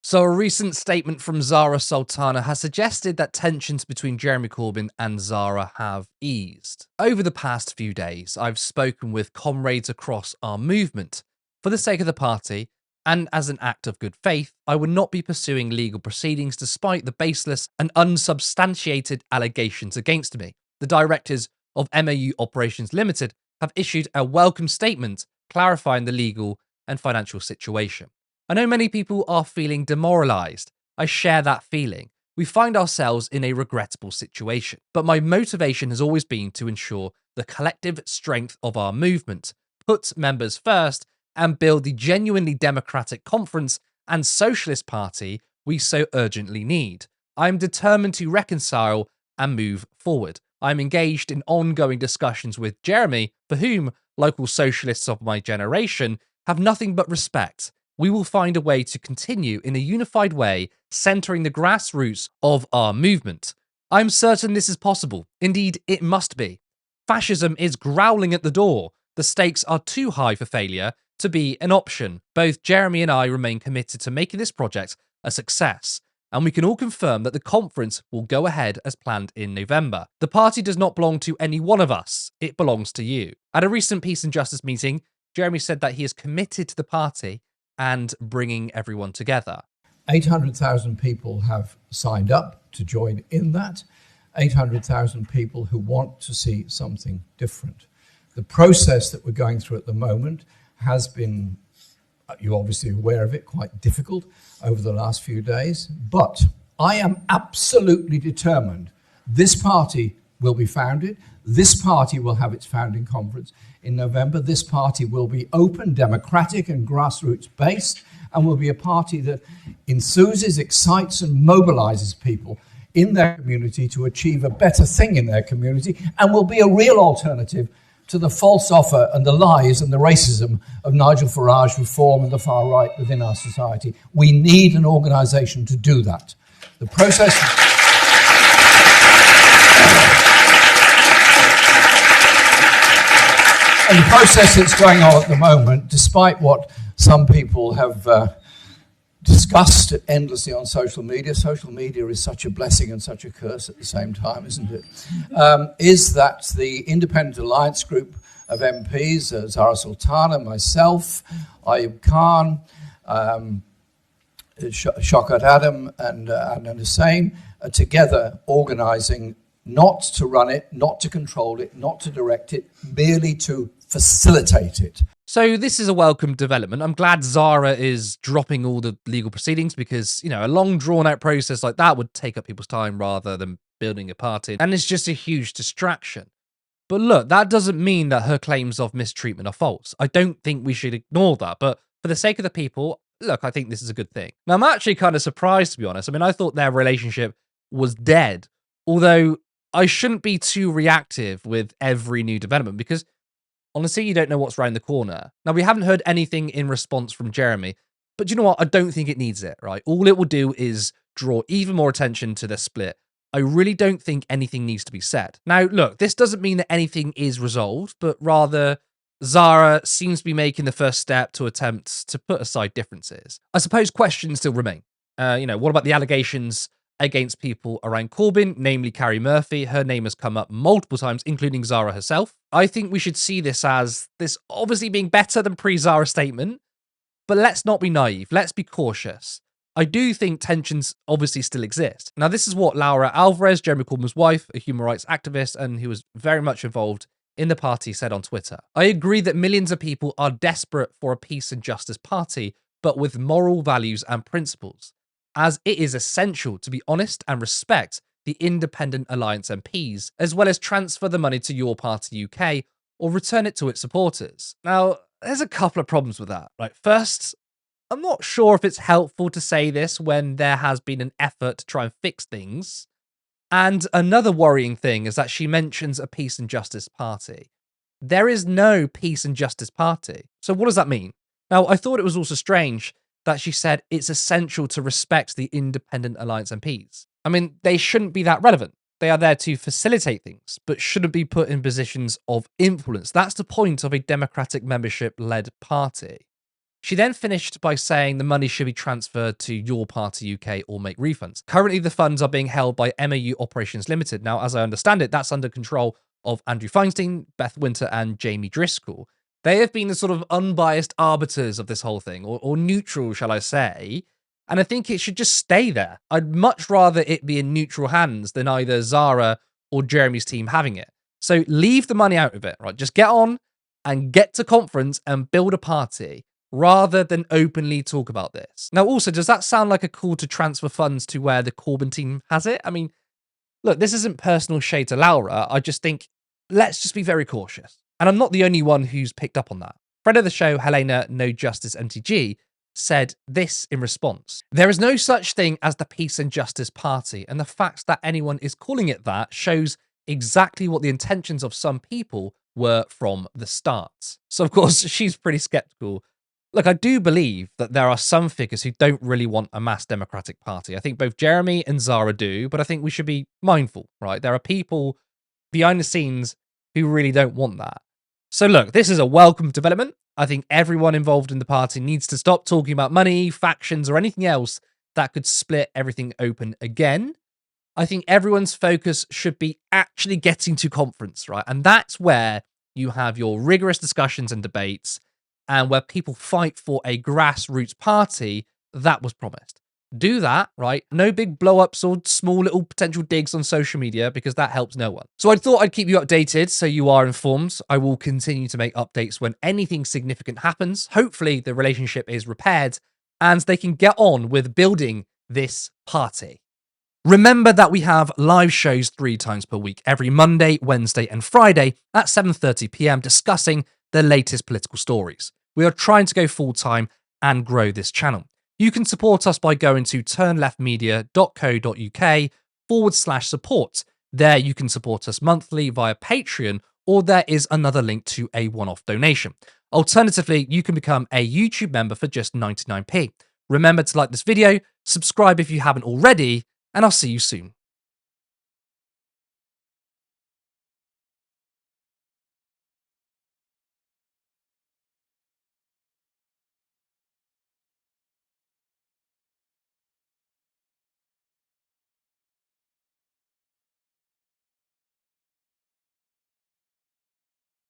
So, a recent statement from Zarah Sultana has suggested that tensions between Jeremy Corbyn and Zarah have eased. Over the past few days, I've spoken with comrades across our movement. For the sake of the party, and as an act of good faith, I would not be pursuing legal proceedings despite the baseless and unsubstantiated allegations against me. The directors of MAU Operations Limited have issued a welcome statement clarifying the legal and financial situation. I know many people are feeling demoralised. I share that feeling. We find ourselves in a regrettable situation. But my motivation has always been to ensure the collective strength of our movement, put members first, and build the genuinely democratic conference and socialist party we so urgently need. I am determined to reconcile and move forward. I am engaged in ongoing discussions with Jeremy, for whom local socialists of my generation have nothing but respect. We will find a way to continue in a unified way, centering the grassroots of our movement. I'm certain this is possible. Indeed, it must be. Fascism is growling at the door. The stakes are too high for failure to be an option. Both Jeremy and I remain committed to making this project a success, and we can all confirm that the conference will go ahead as planned in November. The party does not belong to any one of us. It belongs to you. At a recent Peace and Justice meeting, Jeremy said that he is committed to the party and bringing everyone together. 800,000 people have signed up to join in that. 800,000 people who want to see something different. The process that we're going through at the moment has been, you're obviously aware of it, quite difficult over the last few days. But I am absolutely determined this party will be founded. This party will have its founding conference in November. This party will be open, democratic, and grassroots based, and will be a party that enthuses, excites, and mobilizes people in their community to achieve a better thing in their community, and will be a real alternative to the false offer and the lies and the racism of Nigel Farage reform and the far right within our society. We need an organization to do that. The process... And the process that's going on at the moment, despite what some people have discussed endlessly on social media is such a blessing and such a curse at the same time, isn't it? Is that the Independent Alliance Group of MPs, Zarah Sultana, myself, Ayub Khan, Shaukat Adam and Adnan Hussain are together organising not to run it, not to control it, not to direct it, merely to facilitate it. So this is a welcome development. I'm glad Zarah is dropping all the legal proceedings because, a long drawn-out process like that would take up people's time rather than building a party, and it's just a huge distraction. But look, that doesn't mean that her claims of mistreatment are false. I don't think we should ignore that, but for the sake of the people, look, I think this is a good thing. Now, I'm actually kind of surprised, to be honest. I thought their relationship was dead, although I shouldn't be too reactive with every new development because honestly, you don't know what's around the corner. Now, we haven't heard anything in response from Jeremy, but you know what? I don't think it needs it, right? All it will do is draw even more attention to the split. I really don't think anything needs to be said. Now, look, this doesn't mean that anything is resolved, but rather Zarah seems to be making the first step to attempt to put aside differences. I suppose questions still remain. What about the allegations against people around Corbyn, namely Carrie Murphy? Her name has come up multiple times, including Zarah herself. I think we should see this as this obviously being better than pre-Zarah statement, but let's not be naive. Let's be cautious. I do think tensions obviously still exist. Now, this is what Laura Alvarez, Jeremy Corbyn's wife, a human rights activist, and who was very much involved in the party, said on Twitter. I agree that millions of people are desperate for a peace and justice party, but with moral values and principles, as it is essential to be honest and respect the Independent Alliance MPs, as well as transfer the money to Your Party UK or return it to its supporters. Now, there's a couple of problems with that. Right, first, I'm not sure if it's helpful to say this when there has been an effort to try and fix things. And another worrying thing is that she mentions a peace and justice party. There is no peace and justice party. So what does that mean? Now, I thought it was also strange that she said it's essential to respect the Independent Alliance MPs. They shouldn't be that relevant. They are there to facilitate things, but shouldn't be put in positions of influence. That's the point of a democratic membership-led party. She then finished by saying the money should be transferred to Your Party UK or make refunds. Currently, the funds are being held by MAU Operations Limited. Now, as I understand it, that's under control of Andrew Feinstein, Beth Winter, and Jamie Driscoll. They have been the sort of unbiased arbiters of this whole thing, or neutral, shall I say. And I think it should just stay there. I'd much rather it be in neutral hands than either Zarah or Jeremy's team having it. So leave the money out of it, right? Just get on and get to conference and build a party rather than openly talk about this. Now, also, does that sound like a call to transfer funds to where the Corbyn team has it? I mean, look, this isn't personal shade to Laura. I just think let's just be very cautious. And I'm not the only one who's picked up on that. Friend of the show, Helena No Justice MTG, said this in response. There is no such thing as the Peace and Justice Party, and the fact that anyone is calling it that shows exactly what the intentions of some people were from the start. So, of course, she's pretty skeptical. Look, I do believe that there are some figures who don't really want a mass democratic party. I think both Jeremy and Zarah do, but I think we should be mindful, right? There are people behind the scenes who really don't want that. So look, this is a welcome development. I think everyone involved in the party needs to stop talking about money, factions, or anything else that could split everything open again. I think everyone's focus should be actually getting to conference, right? And that's where you have your rigorous discussions and debates and where people fight for a grassroots party that was promised. Do that, right? No big blow-ups or small little potential digs on social media because that helps no one. So I thought I'd keep you updated so you are informed. I will continue to make updates when anything significant happens. Hopefully the relationship is repaired and they can get on with building this party. Remember that we have live shows 3 times per week, every Monday, Wednesday, and Friday at 7:30 p.m. discussing the latest political stories. We are trying to go full-time and grow this channel. You can support us by going to turnleftmedia.co.uk/support. There you can support us monthly via Patreon, or there is another link to a one-off donation. Alternatively, you can become a YouTube member for just 99p. Remember to like this video, subscribe if you haven't already, and I'll see you soon.